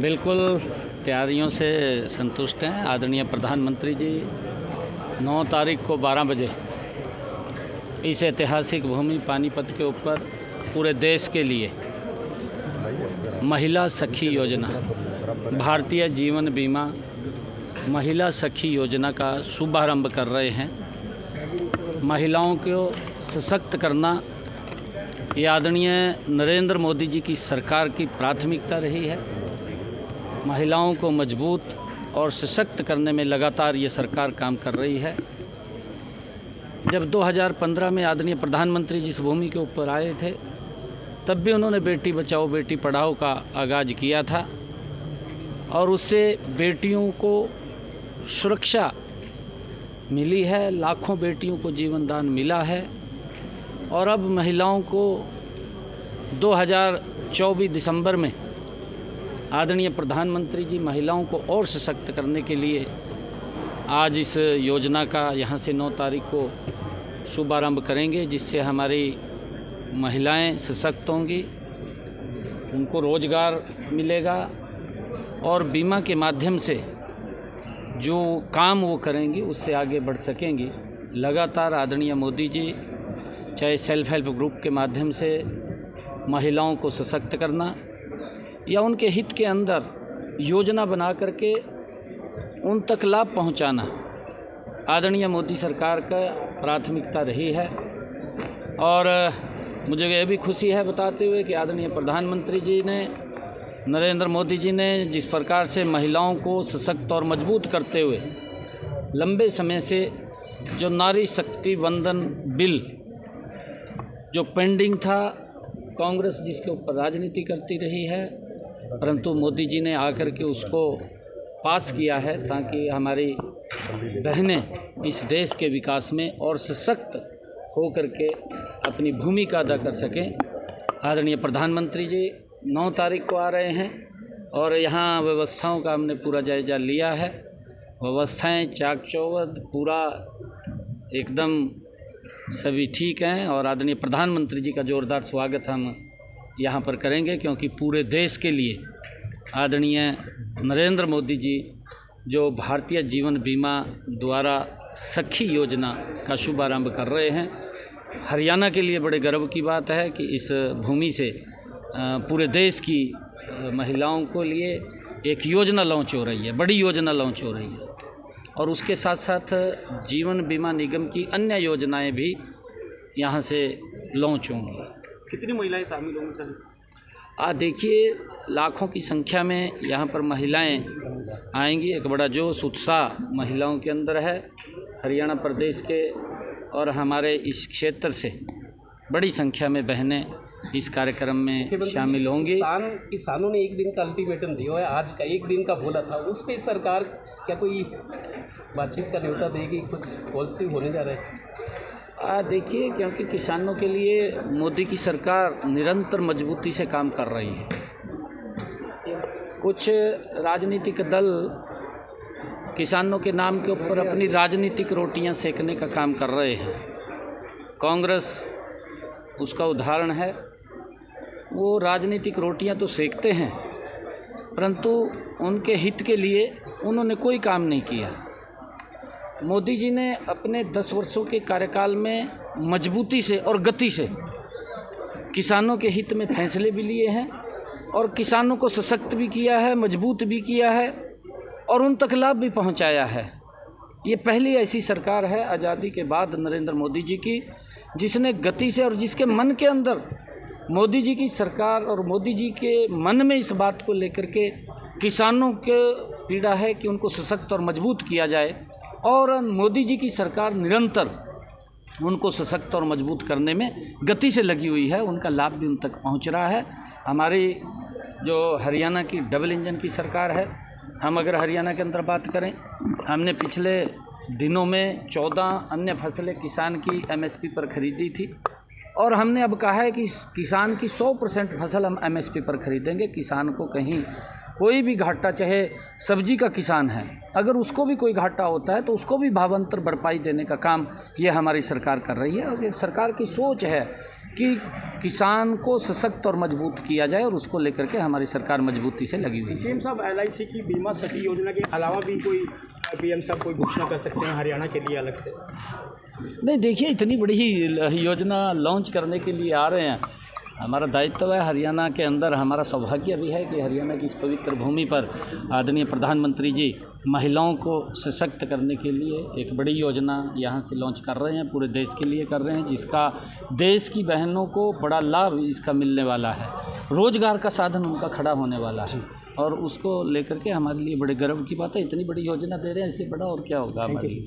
बिल्कुल तैयारियों से संतुष्ट हैं। आदरणीय प्रधानमंत्री जी 9 तारीख को 12 बजे इस ऐतिहासिक भूमि पानीपत के ऊपर पूरे देश के लिए महिला सखी योजना, भारतीय जीवन बीमा महिला सखी योजना का शुभारंभ कर रहे हैं। महिलाओं को सशक्त करना ये आदरणीय नरेंद्र मोदी जी की सरकार की प्राथमिकता रही है। महिलाओं को मजबूत और सशक्त करने में लगातार ये सरकार काम कर रही है। जब 2015 में आदरणीय प्रधानमंत्री जी इस भूमि के ऊपर आए थे, तब भी उन्होंने बेटी बचाओ बेटी पढ़ाओ का आगाज़ किया था और उससे बेटियों को सुरक्षा मिली है, लाखों बेटियों को जीवन दान मिला है। और अब महिलाओं को 2024 दिसंबर में आदरणीय प्रधानमंत्री जी महिलाओं को और सशक्त करने के लिए आज इस योजना का यहाँ से 9 तारीख को शुभारंभ करेंगे, जिससे हमारी महिलाएं सशक्त होंगी, उनको रोज़गार मिलेगा और बीमा के माध्यम से जो काम वो करेंगी उससे आगे बढ़ सकेंगी। लगातार आदरणीय मोदी जी चाहे सेल्फ हेल्प ग्रुप के माध्यम से महिलाओं को सशक्त करना या उनके हित के अंदर योजना बना करके उन तक लाभ पहुंचाना आदरणीय मोदी सरकार का प्राथमिकता रही है। और मुझे यह भी खुशी है बताते हुए कि आदरणीय प्रधानमंत्री जी ने, नरेंद्र मोदी जी ने जिस प्रकार से महिलाओं को सशक्त और मजबूत करते हुए लंबे समय से जो नारी शक्ति वंदन बिल जो पेंडिंग था, कांग्रेस जिसके ऊपर राजनीति करती रही है, परंतु मोदी जी ने आकर के उसको पास किया है ताकि हमारी बहनें इस देश के विकास में और सशक्त हो करके अपनी भूमिका अदा कर सकें। आदरणीय प्रधानमंत्री जी 9 तारीख को आ रहे हैं और यहाँ व्यवस्थाओं का हमने पूरा जायज़ा लिया है। व्यवस्थाएं चाक चौबंद पूरा एकदम सभी ठीक हैं और आदरणीय प्रधानमंत्री जी का ज़ोरदार स्वागत हम यहाँ पर करेंगे, क्योंकि पूरे देश के लिए आदरणीय नरेंद्र मोदी जी जो भारतीय जीवन बीमा द्वारा सखी योजना का शुभारंभ कर रहे हैं, हरियाणा के लिए बड़े गर्व की बात है कि इस भूमि से पूरे देश की महिलाओं को लिए एक योजना लॉन्च हो रही है, बड़ी योजना लॉन्च हो रही है। और उसके साथ साथ जीवन बीमा निगम की अन्य योजनाएं भी यहाँ से लॉन्च होंगी। कितनी महिलाएं शामिल होंगी सर? देखिए लाखों की संख्या में यहाँ पर महिलाएं आएंगी। एक बड़ा जोश उत्साह महिलाओं के अंदर है। हरियाणा प्रदेश के और हमारे इस क्षेत्र से बड़ी संख्या में बहनें इस कार्यक्रम में शामिल होंगी। किसानों ने एक दिन का अल्टीमेटम दिया है, आज का एक दिन का बोला था, उस पर सरकार क्या कोई बातचीत का न्योता देगी? कुछ पॉजिटिव होने जा रहा है? देखिए, क्योंकि किसानों के लिए मोदी की सरकार निरंतर मजबूती से काम कर रही है। कुछ राजनीतिक दल किसानों के नाम के ऊपर अपनी राजनीतिक रोटियां सेकने का काम कर रहे हैं। कांग्रेस उसका उदाहरण है। वो राजनीतिक रोटियां तो सेकते हैं, परंतु उनके हित के लिए उन्होंने कोई काम नहीं किया। मोदी जी ने अपने 10 वर्षों के कार्यकाल में मजबूती से और गति से किसानों के हित में फैसले भी लिए हैं और किसानों को सशक्त भी किया है, मजबूत भी किया है और उन तक लाभ भी पहुंचाया है। ये पहली ऐसी सरकार है आज़ादी के बाद नरेंद्र मोदी जी की, जिसने गति से और जिसके मन के अंदर मोदी जी की सरकार और मोदी जी के मन में इस बात को लेकर के किसानों के पीड़ा है कि उनको सशक्त और मजबूत किया जाए। और मोदी जी की सरकार निरंतर उनको सशक्त और मजबूत करने में गति से लगी हुई है। उनका लाभ भी उन तक पहुंच रहा है। हमारी जो हरियाणा की डबल इंजन की सरकार है, हम अगर हरियाणा के अंदर बात करें, हमने पिछले दिनों में 14 अन्य फसलें किसान की एमएसपी पर खरीदी थी और हमने अब कहा है कि किसान की 100% फसल हम एमएसपी पर खरीदेंगे। किसान को कहीं कोई भी घाटा, चाहे सब्जी का किसान है, अगर उसको भी कोई घाटा होता है तो उसको भी भावांतर भरपाई देने का काम ये हमारी सरकार कर रही है। और ये सरकार की सोच है कि किसान को सशक्त और मजबूत किया जाए, और उसको लेकर के हमारी सरकार मजबूती से लगी हुई है। सीएम साहब LIC की बीमा सखी योजना के अलावा भी कोई PM साहब कोई घोषणा कर सकते हैं हरियाणा के लिए अलग से? नहीं, देखिए, इतनी बड़ी योजना लॉन्च करने के लिए आ रहे हैं, हमारा दायित्व है। हरियाणा के अंदर हमारा सौभाग्य भी है कि हरियाणा की इस पवित्र भूमि पर आदरणीय प्रधानमंत्री जी महिलाओं को सशक्त करने के लिए एक बड़ी योजना यहाँ से लॉन्च कर रहे हैं, पूरे देश के लिए कर रहे हैं, जिसका देश की बहनों को बड़ा लाभ इसका मिलने वाला है। रोज़गार का साधन उनका खड़ा होने वाला है, और उसको लेकर के हमारे लिए बड़े गर्व की बात है। इतनी बड़ी योजना दे रहे हैं, इससे बड़ा और क्या होगा हमारे लिए।